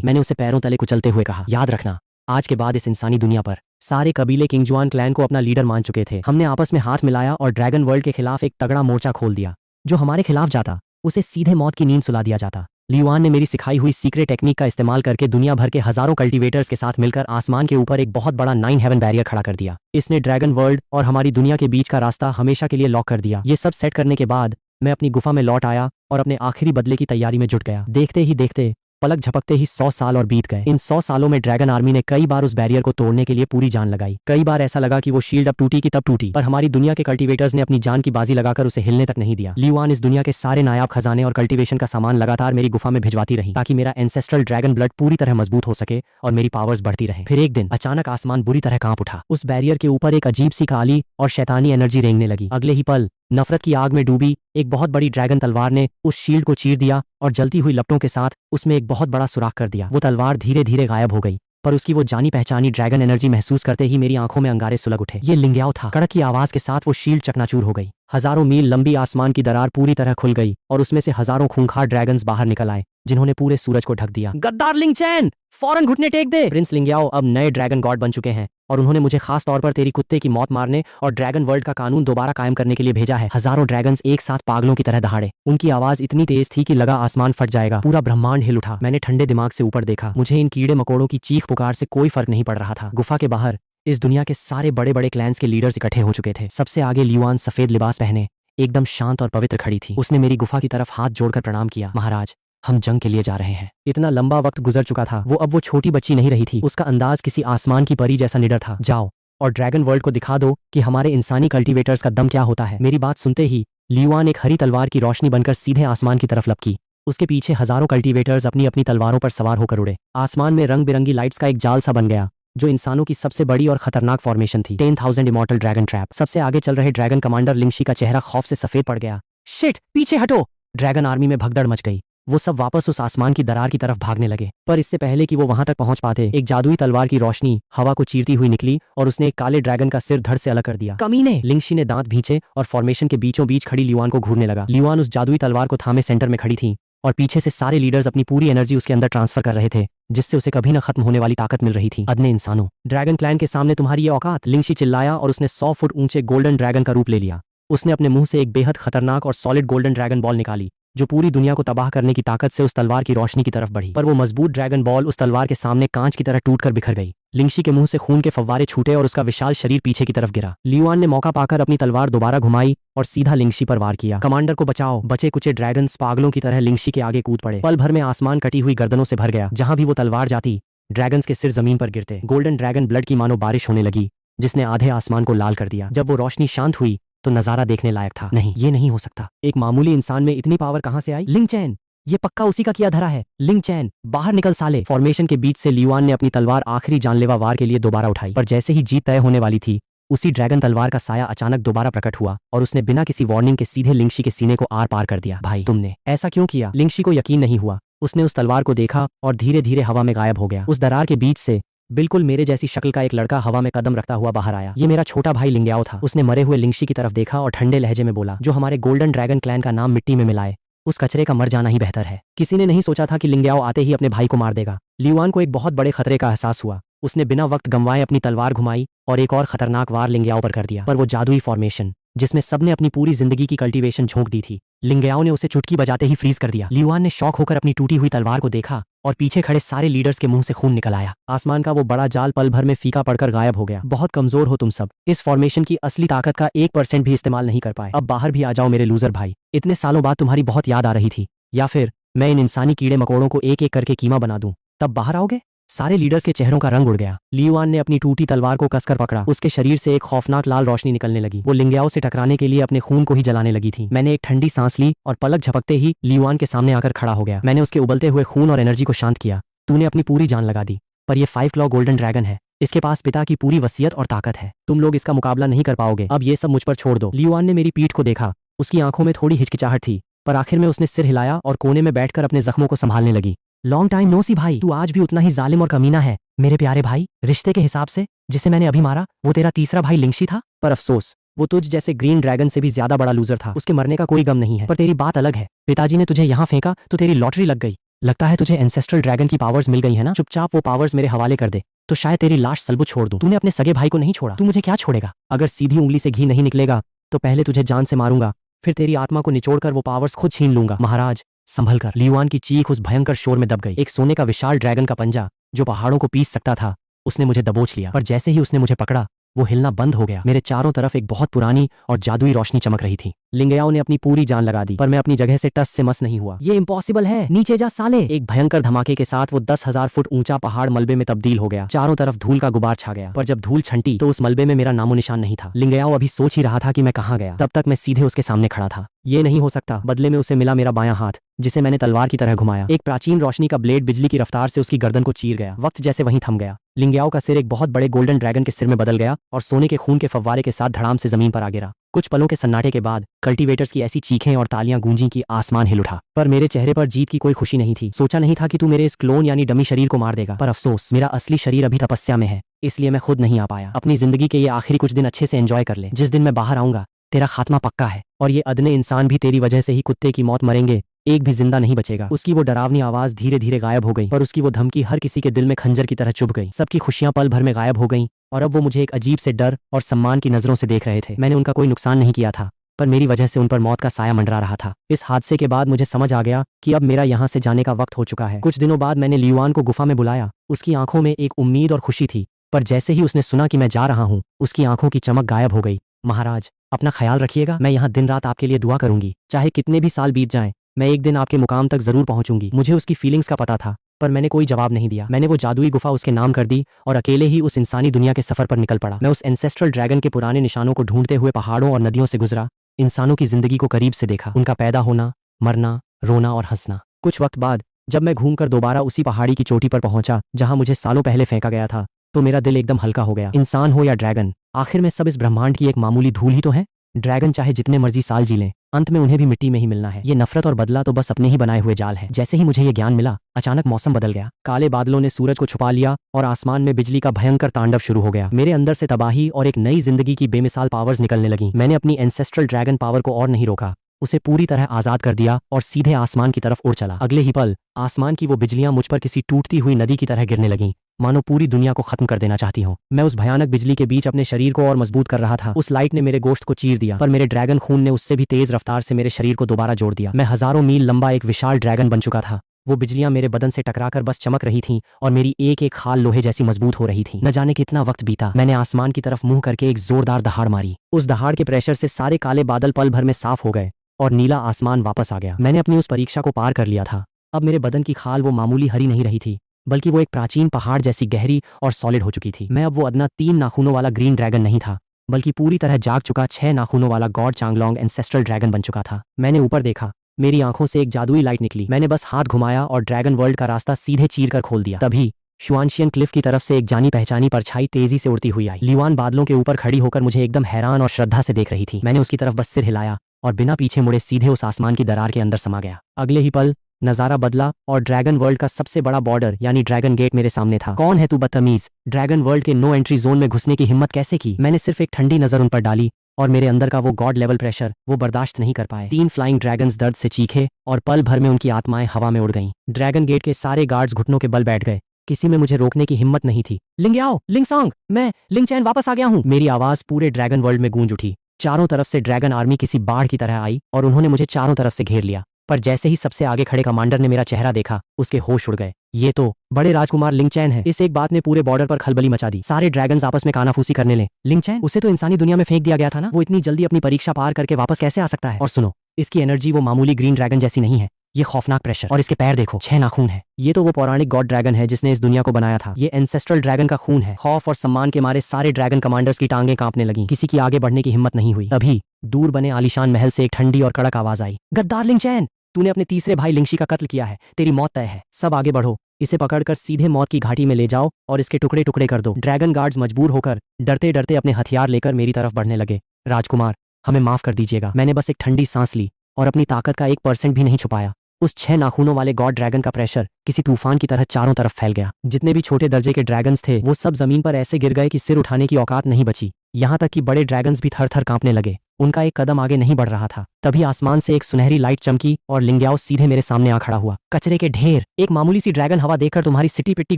मैंने उसे पैरों तले कुचलते हुए कहा, याद रखना, आज के बाद इस इंसानी दुनिया पर सारे कबीले किंगजुआन क्लैन को अपना लीडर मान चुके थे। हमने आपस में हाथ मिलाया और ड्रैगन वर्ल्ड के खिलाफ एक तगड़ा मोर्चा खोल दिया। जो हमारे खिलाफ जाता उसे सीधे मौत की नींद सुला दिया जाता। लियुआन ने मेरी सिखाई हुई सीक्रेट टेक्निक का इस्तेमाल करके दुनिया भर के हजारों कल्टीवेटर्स के साथ मिलकर आसमान के ऊपर एक बहुत बड़ा 9 हेवन बैरियर खड़ा कर दिया। इसने ड्रैगन वर्ल्ड और हमारी दुनिया के बीच का रास्ता हमेशा के लिए लॉक कर दिया। ये सब सेट करने के बाद मैं अपनी गुफा में लौट आया और अपने आखिरी बदले की तैयारी में जुट गया। देखते ही देखते पलक झपकते ही 100 साल और बीत गए। इन 100 सालों में ड्रैगन आर्मी ने कई बार उस बैरियर को तोड़ने के लिए पूरी जान लगाई। कई बार ऐसा लगा कि वो शील्ड अब टूटी की तब टूटी, पर हमारी दुनिया के कल्टीवेटर्स ने अपनी जान की बाजी लगाकर उसे हिलने तक नहीं दिया। लियुआन इस दुनिया के सारे नायाब खजाने और कल्टीवेशन का सामान लगातार मेरी गुफा में भिजवाती रही, ताकि मेरा एंसेस्ट्रल ड्रैगन ब्लड पूरी तरह मजबूत हो सके और मेरी पावर्स बढ़ती रहे। फिर एक दिन अचानक आसमान बुरी तरह कांप उठा। उस बैरियर के ऊपर एक अजीब सी काली और शैतानी एनर्जी रेंगने लगी। अगले ही पल नफरत की आग में डूबी एक बहुत बड़ी ड्रैगन तलवार ने उस शील्ड को चीर दिया और जलती हुई लपटों के साथ उसमें एक बहुत बड़ा सुराख कर दिया। वो तलवार धीरे धीरे गायब हो गई, पर उसकी वो जानी पहचानी ड्रैगन एनर्जी महसूस करते ही मेरी आंखों में अंगारे सुलग उठे। ये लिंग्याओ था। कड़क की आवाज के साथ वो शील्ड चकनाचूर हो गई। हजारों मील लंबी आसमान की दरार पूरी तरह खुल गई और उसमें से हजारों खूंखार ड्रैगन्स बाहर निकल आए, जिन्होंने पूरे सूरज को ढक दिया। गद्दार लिंगचैन, फौरन घुटने टेक दे। प्रिंस लिंग्याओ अब नए ड्रैगन गॉड बन चुके हैं और उन्होंने मुझे खास तौर पर तेरी कुत्ते की मौत मारने और ड्रैगन वर्ल्ड का कानून दोबारा कायम करने के लिए भेजा है। हजारों ड्रैगन्स एक साथ पागलों की तरह दहाड़े। उनकी आवाज इतनी तेज थी कि लगा आसमान फट जाएगा। पूरा ब्रह्मांड हिल उठा। मैंने ठंडे दिमाग से ऊपर देखा। मुझे इन कीड़े मकोड़ों की चीख पुकार से कोई फर्क नहीं पड़ रहा था। गुफा के बाहर इस दुनिया के सारे बड़े बड़े क्लैंस के लीडर्स इकट्ठे हो चुके थे। सबसे आगे लियुआन सफेद लिबास पहने एकदम शांत और पवित्र खड़ी थी। उसने मेरी गुफा की तरफ हाथ जोड़कर प्रणाम किया। महाराज, हम जंग के लिए जा रहे हैं। इतना लंबा वक्त गुजर चुका था। वो अब वो छोटी बच्ची नहीं रही थी। उसका अंदाज किसी आसमान की परी जैसा निडर था। जाओ और ड्रैगन वर्ल्ड को दिखा दो कि हमारे इंसानी कल्टीवेटर्स का दम क्या होता है। मेरी बात सुनते ही लियुआन एक हरी तलवार की रोशनी बनकर सीधे आसमान की तरफ लपकी। उसके पीछे हजारों कल्टीवेटर्स अपनी अपनी तलवारों पर सवार होकर उड़े। आसमान में रंग बिरंगी लाइट्स का एक जाल सा बन गया, जो इंसानों की सबसे बड़ी और खतरनाक फॉर्मेशन थी। 10,000 इमॉर्टल ड्रैगन ट्रैप। सबसे आगे चल रहे ड्रैगन कमांडर लिंगशी का चेहरा खौफ से सफेद पड़ गया। शिट, पीछे हटो। ड्रैगन आर्मी में भगदड़ मच गई। वो सब वापस उस आसमान की दरार की तरफ भागने लगे, पर इससे पहले कि वो वहां तक पहुंच पाते, एक जादुई तलवार की रोशनी हवा को चीरती हुई निकली और उसने एक काले ड्रैगन का सिर धड़ से अलग कर दिया। कमीने! लिंगशी ने दांत भींचे और फॉर्मेशन के बीचों बीच खड़ी लियुआन को घूरने लगा। लियुआन उस जादुई तलवार को थामे सेंटर में खड़ी थी और पीछे से सारे लीडर्स अपनी पूरी एनर्जी उसके अंदर ट्रांसफर कर रहे थे, जिससे उसे कभी न खत्म होने वाली ताकत मिल रही थी। अदने इंसानों, ड्रैगन क्लैन के सामने तुम्हारी ये औकात! लिंगशी चिल्लाया और उसने 100 फुट ऊंचे गोल्डन ड्रैगन का रूप ले लिया। उसने अपने मुंह से एक बेहद खतरनाक और सॉलिड गोल्डन ड्रैगन बॉल निकाली, जो पूरी दुनिया को तबाह करने की ताकत से उस तलवार की रोशनी की तरफ बढ़ी। पर वो मजबूत ड्रैगन बॉल उस तलवार के सामने कांच की तरह टूटकर बिखर गई। लिंगशी के मुंह से खून के फव्वारे छूटे और उसका विशाल शरीर पीछे की तरफ गिरा। लियुआन ने मौका पाकर अपनी तलवार दोबारा घुमाई और सीधा लिंगशी पर वार किया। कमांडर को बचाओ! बचे कुचे ड्रैगन्स पागलों की तरह लिंगशी के आगे कूद पड़े। पल भर में आसमान कटी हुई गर्दनों से भर गया। जहां भी वो तलवार जाती, ड्रैगन्स के सिर जमीन पर गिरते। गोल्डन ड्रैगन ब्लड की मानो बारिश होने लगी, जिसने आधे आसमान को लाल कर दिया। जब वो रोशनी शांत हुई तो नजारा देखने लायक था। नहीं, ये नहीं हो सकता। एक मामूली इंसान में इतनी पावर कहां से आई? लिंगचैन, ये पक्का उसी का किया धरा है। लिंगचैन, बाहर निकल साले! फॉर्मेशन के बीच से लियुआन ने अपनी तलवार आखिरी जानलेवा वार के लिए दोबारा उठाई, पर जैसे ही जीत तय होने वाली थी, उसी ड्रैगन तलवार का साया अचानक दोबारा प्रकट हुआ और उसने बिना किसी वार्निंग के सीधे लिंगशी के सीने को आर पार कर दिया। भाई, तुमने ऐसा क्यों किया? लिंगशी को यकीन नहीं हुआ। उसने उस तलवार को देखा और धीरे धीरे हवा में गायब हो गया। उस दरार के बीच से बिल्कुल मेरे जैसी शक्ल का एक लड़का हवा में कदम रखता हुआ बाहर आया। ये मेरा छोटा भाई लिंग्याओ था। उसने मरे हुए लिंगशी की तरफ देखा और ठंडे लहजे में बोला, जो हमारे गोल्डन ड्रैगन क्लैन का नाम मिट्टी में मिलाए, उस कचरे का मर जाना ही बेहतर है। किसी ने नहीं सोचा था कि लिंग्याओ आते ही अपने भाई को मार देगा। लियुआन को एक बहुत बड़े खतरे का एहसास हुआ। उसने बिना वक्त गंवाए अपनी तलवार घुमाई और एक और खतरनाक वार लिंगयाओ पर कर दिया। पर वो जादुई फॉर्मेशन जिसमें सबने अपनी पूरी जिंदगी की कल्टीवेशन झोंक दी थी, लिंगयाओ ने उसे चुटकी बजाते ही फ्रीज कर दिया। लियुआन ने शौक होकर अपनी टूटी हुई तलवार को देखा और पीछे खड़े सारे लीडर्स के मुंह से खून निकल आया। आसमान का वो बड़ा जाल पल भर में फीका पड़कर गायब हो गया। बहुत कमजोर हो तुम सब, इस फॉर्मेशन की असली ताकत का 1% भी इस्तेमाल नहीं कर पाए। अब बाहर भी आ जाओ मेरे लूजर भाई, इतने सालों बाद तुम्हारी बहुत याद आ रही थी। या फिर मैं इन इंसानी कीड़े मकोड़ों को एक एक करके कीमा बना दूं, तब बाहर आओगे? सारे लीडर्स के चेहरों का रंग उड़ गया। लियुआन ने अपनी टूटी तलवार को कसकर पकड़ा। उसके शरीर से एक खौफनाक लाल रोशनी निकलने लगी। वो लिंगयाओ से टकराने के लिए अपने खून को ही जलाने लगी थी। मैंने एक ठंडी सांस ली और पलक झपकते ही लियुआन के सामने आकर खड़ा हो गया। मैंने उसके उबलते हुए खून और एनर्जी को शांत किया। तूने अपनी पूरी जान लगा दी, पर यह 5 क्लॉ गोल्डन ड्रैगन है। इसके पास पिता की पूरी वसीयत और ताकत है। तुम लोग इसका मुकाबला नहीं कर पाओगे। अब ये सब मुझ पर छोड़ दो। लियुआन ने मेरी पीठ को देखा। उसकी आंखों में थोड़ी हिचकिचाहट थी, पर आखिर में उसने सिर हिलाया और कोने में बैठकर अपने जख्मों को संभालने लगी। लॉन्ग टाइम नो सी भाई, तू आज भी उतना ही जालिम और कमीना है। मेरे प्यारे भाई, रिश्ते के हिसाब से जिसे मैंने अभी मारा वो तेरा तीसरा भाई लिंगशी था, पर अफसोस वो तुझ जैसे ग्रीन ड्रैगन से भी ज्यादा बड़ा लूजर था। उसके मरने का कोई गम नहीं है, पर तेरी बात अलग है। पिताजी ने तुझे यहाँ फेंका तो तेरी लॉटरी लग गई। लगता है तुझे एंसेस्ट्रल ड्रैगन की पावर्स मिल गई है ना? चुपचाप वो पावर्स मेरे हवाले कर दे तो शायद तेरी लाश सलबू छोड़ दूं। तूने अपने सगे भाई को नहीं छोड़ा, तू मुझे क्या छोड़ेगा? अगर सीधी उंगली से घी नहीं निकलेगा तो पहले तुझे जान से मारूंगा, फिर तेरी आत्मा को निचोड़कर वो पावर्स खुद छीन लूंगा। महाराज संभल कर। लियुआन की चीख उस भयंकर शोर में दब गई। एक सोने का विशाल ड्रैगन का पंजा जो पहाड़ों को पीस सकता था, उसने मुझे दबोच लिया। पर जैसे ही उसने मुझे पकड़ा, वो हिलना बंद हो गया। मेरे चारों तरफ एक बहुत पुरानी और जादुई रोशनी चमक रही थी। लिंगयाओ ने अपनी पूरी जान लगा दी, पर मैं अपनी जगह से टस से मस नहीं हुआ। ये इम्पॉसिबल है, नीचे जा साले। एक भयंकर धमाके के साथ वो 10,000 फुट ऊंचा पहाड़ मलबे में तब्दील हो गया। चारों तरफ धूल का गुबार छा गया, पर जब धूल छंटी तो उस मलबे में मेरा नामो निशान नहीं था। लिंगयाओ अभी सोच ही रहा था कि मैं कहाँ गया, तब तक मैं सीधे उसके सामने खड़ा था। ये नहीं हो सकता। बदले में उसे मिला मेरा बायां हाथ, जिसे मैंने तलवार की तरह घुमाया। एक प्राचीन रोशनी का ब्लेड बिजली की रफ्तार से उसकी गर्दन को चीर गया। वक्त जैसे वहीं थम गया। लिंगयाओ का सिर एक बहुत बड़े गोल्डन ड्रैगन के सिर में बदल गया और सोने के खून के फव्वारे के साथ धड़ाम से जमीन पर आ गिरा। कुछ पलों के सन्नाटे के बाद कल्टीवेटर्स की ऐसी चीखें और तालियां गूंजी कि आसमान हिल उठा, पर मेरे चेहरे पर जीत की कोई खुशी नहीं थी। सोचा नहीं था कि तू मेरे इस क्लोन यानी डमी शरीर को मार देगा, पर अफसोस मेरा असली शरीर अभी तपस्या में है, इसलिए मैं खुद नहीं आ पाया। अपनी जिंदगी के ये आखिरी कुछ दिन अच्छे से एंजॉय कर ले। जिस दिन मैं बाहर आऊंगा तेरा खात्मा पक्का है, और ये अदने इंसान भी तेरी वजह से ही कुत्ते की मौत मरेंगे। एक भी जिंदा नहीं बचेगा। उसकी वो डरावनी आवाज धीरे धीरे गायब हो गई, पर उसकी वो धमकी हर किसी के दिल में खंजर की तरह चुभ गई। सबकी खुशियां पल भर में गायब हो गईं, और अब वो मुझे एक अजीब से डर और सम्मान की नजरों से देख रहे थे। मैंने उनका कोई नुकसान नहीं किया था, पर मेरी वजह से उन पर मौत का साया मंडरा रहा था। इस हादसे के बाद मुझे समझ आ गया कि अब मेरा यहाँ से जाने का वक्त हो चुका है। कुछ दिनों बाद मैंने लियुआन को गुफा में बुलाया। उसकी आंखों में एक उम्मीद और खुशी थी, पर जैसे ही उसने सुना कि मैं जा रहा हूँ, उसकी आंखों की चमक गायब हो गई। महाराज, अपना ख्याल रखिएगा। मैं यहाँ दिन रात आपके लिए दुआ करूंगी। चाहे कितने भी साल बीत जाएं, मैं एक दिन आपके मुकाम तक जरूर पहुंचूंगी। मुझे उसकी फीलिंग्स का पता था, पर मैंने कोई जवाब नहीं दिया। मैंने वो जादुई गुफा उसके नाम कर दी और अकेले ही उस इंसानी दुनिया के सफर पर निकल पड़ा। मैं उस एंसेस्ट्रल ड्रैगन के पुराने निशानों को ढूंढते हुए पहाड़ों और नदियों से गुजरा। इंसानों की जिंदगी को करीब से देखा, उनका पैदा होना, मरना, रोना और हंसना। कुछ वक्त बाद जब मैं घूमकर दोबारा उसी पहाड़ी की चोटी पर पहुंचा जहां मुझे सालों पहले फेंका गया था, तो मेरा दिल एकदम हल्का हो गया। इंसान हो या ड्रैगन, आखिर में सब इस ब्रह्मांड की एक मामूली धूल ही तो है। ड्रैगन चाहे जितने मर्जी साल जी लें, अंत में उन्हें भी मिट्टी में ही मिलना है। ये नफरत और बदला तो बस अपने ही बनाए हुए जाल है। जैसे ही मुझे ये ज्ञान मिला, अचानक मौसम बदल गया। काले बादलों ने सूरज को छुपा लिया और आसमान में बिजली का भयंकर तांडव शुरू हो गया। मेरे अंदर से तबाही और एक नई जिंदगी की बेमिसाल पावर्स निकलने लगी। मैंने अपनी एंसेस्ट्रल ड्रैगन पावर को और नहीं रोका, उसे पूरी तरह आजाद कर दिया और सीधे आसमान की तरफ उड़ चला। अगले ही पल आसमान की वो बिजलियां मुझ पर किसी टूटती हुई नदी की तरह गिरने लगीं, मानो पूरी दुनिया को खत्म कर देना चाहती हूँ। मैं उस भयानक बिजली के बीच अपने शरीर को और मजबूत कर रहा था। उस लाइट ने मेरे गोश्त को चीर दिया, पर मेरे ड्रैगन खून ने उससे भी तेज रफ्तार से मेरे शरीर को दोबारा जोड़ दिया। मैं हजारों मील लंबा एक विशाल ड्रैगन बन चुका था। वो बिजलियां मेरे बदन से टकराकर बस चमक रही थीं और मेरी एक एक खाल लोहे जैसी मजबूत हो रही थी। न जाने कितना वक्त बीता, मैंने आसमान की तरफ मुंह करके एक जोरदार दहाड़ मारी। उस दहाड़ के प्रेशर से सारे काले बादल पल भर में साफ हो गए और नीला आसमान वापस आ गया। मैंने अपनी उस परीक्षा को पार कर लिया था। अब मेरे बदन की खाल वो मामूली हरी नहीं रही थी, बल्कि वो एक प्राचीन पहाड़ जैसी गहरी और सॉलिड हो चुकी थी। मैं अब वो अदना 3 नाखूनों वाला ग्रीन ड्रैगन नहीं था, बल्कि पूरी तरह जाग चुका 6 नाखूनों वाला गॉड चांगलोंग एंसेस्ट्रल ड्रैगन बन चुका था। मैंने ऊपर देखा, मेरी आंखों से एक जादुई लाइट निकली। मैंने बस हाथ घुमाया और ड्रैगन वर्ल्ड का रास्ता सीधे चीर कर खोल दिया। तभी शुआनशियन क्लिफ की तरफ से एक जानी पहचानी परछाई तेजी से उड़ती हुई आई। लियुआन बादलों के ऊपर खड़ी होकर मुझे एकदम हैरान और श्रद्धा से देख रही थी। मैंने उसकी तरफ बस सिर हिलाया और बिना पीछे मुड़े सीधे उस आसमान की दरार के अंदर समा गया। अगले ही पल नजारा बदला और ड्रैगन वर्ल्ड का सबसे बड़ा बॉर्डर यानी ड्रैगन गेट मेरे सामने था। कौन है तू बदतमीज? ड्रैगन वर्ल्ड के नो एंट्री जोन में घुसने की हिम्मत कैसे की? मैंने सिर्फ एक ठंडी नजर उन पर डाली और मेरे अंदर का वो गॉड लेवल प्रेशर वो बर्दाश्त नहीं कर पाए। 3 फ्लाइंग ड्रैगन्स दर्द से चीखे और पल भर में उनकी आत्माएं हवा में उड़ गईं। ड्रैगन गेट के सारे गार्ड्स घुटनों के बल बैठ गए किसी में मुझे रोकने की हिम्मत नहीं थी। लिंग्याओ, लिंगसांग, मैं लिंगचैन वापस आ गया हूँ। मेरी आवाज पूरे ड्रैगन वर्ल्ड में गूंज उठी। चारों तरफ से ड्रैगन आर्मी किसी बाढ़ की तरह आई और उन्होंने मुझे चारों तरफ से घेर लिया। पर जैसे ही सबसे आगे खड़े कमांडर ने मेरा चेहरा देखा, उसके होश उड़ गए। ये तो बड़े राजकुमार लिंगचैन है। इस एक बात ने पूरे बॉर्डर पर खलबली मचा दी। सारे ड्रैगन्स आपस में कानाफूसी करने ले। लिंगचैन, उसे तो इंसानी दुनिया में फेंक दिया गया था ना, वो इतनी जल्दी अपनी परीक्षा पार करके वापस कैसे आ सकता है? और सुनो, इसकी एनर्जी वो मामूली ग्रीन ड्रैगन जैसी नहीं है। ये खौफनाक प्रेशर, और इसके पैर देखो, 6 नाखून है। ये तो वो पौराणिक गॉड ड्रैगन है जिसने इस दुनिया को बनाया था। ये एंसेस्ट्रल ड्रैगन का खून है। खौफ और सम्मान के मारे सारे ड्रैगन कमांडर्स की टांगें कांपने लगी। किसी की आगे बढ़ने की हिम्मत नहीं हुई। तभी दूर बने आलीशान महल से एक ठंडी और कड़क आवाज आई, गद्दार लिंगचैन, तूने अपने तीसरे भाई लिंगशी का कत्ल किया है। तेरी मौत तय है। सब आगे बढ़ो, इसे पकड़कर सीधे मौत की घाटी में ले जाओ और इसके टुकड़े टुकड़े कर दो। ड्रैगन गार्ड्स मजबूर होकर डरते डरते अपने हथियार लेकर मेरी तरफ बढ़ने लगे। राजकुमार, हमें माफ कर दीजिएगा। मैंने बस एक ठंडी सांस ली और अपनी ताकत का 1% भी नहीं छुपाया। उस 6 नाखूनों वाले गॉड ड्रैगन का प्रेशर किसी तूफान की तरह चारों तरफ फैल गया। जितने भी छोटे दर्जे के ड्रैगन्स थे वो सब जमीन पर ऐसे गिर गए कि सिर उठाने की औकात नहीं बची। यहाँ तक कि बड़े ड्रैगन्स भी थर थर कांपने लगे। उनका एक कदम आगे नहीं बढ़ रहा था। तभी आसमान से एक सुनहरी लाइट चमकी और लिंग्याओ सीधे मेरे सामने आ खड़ा हुआ। कचरे के ढेर, एक मामूली सी ड्रैगन हवा देखकर तुम्हारी सिटी पिट्टी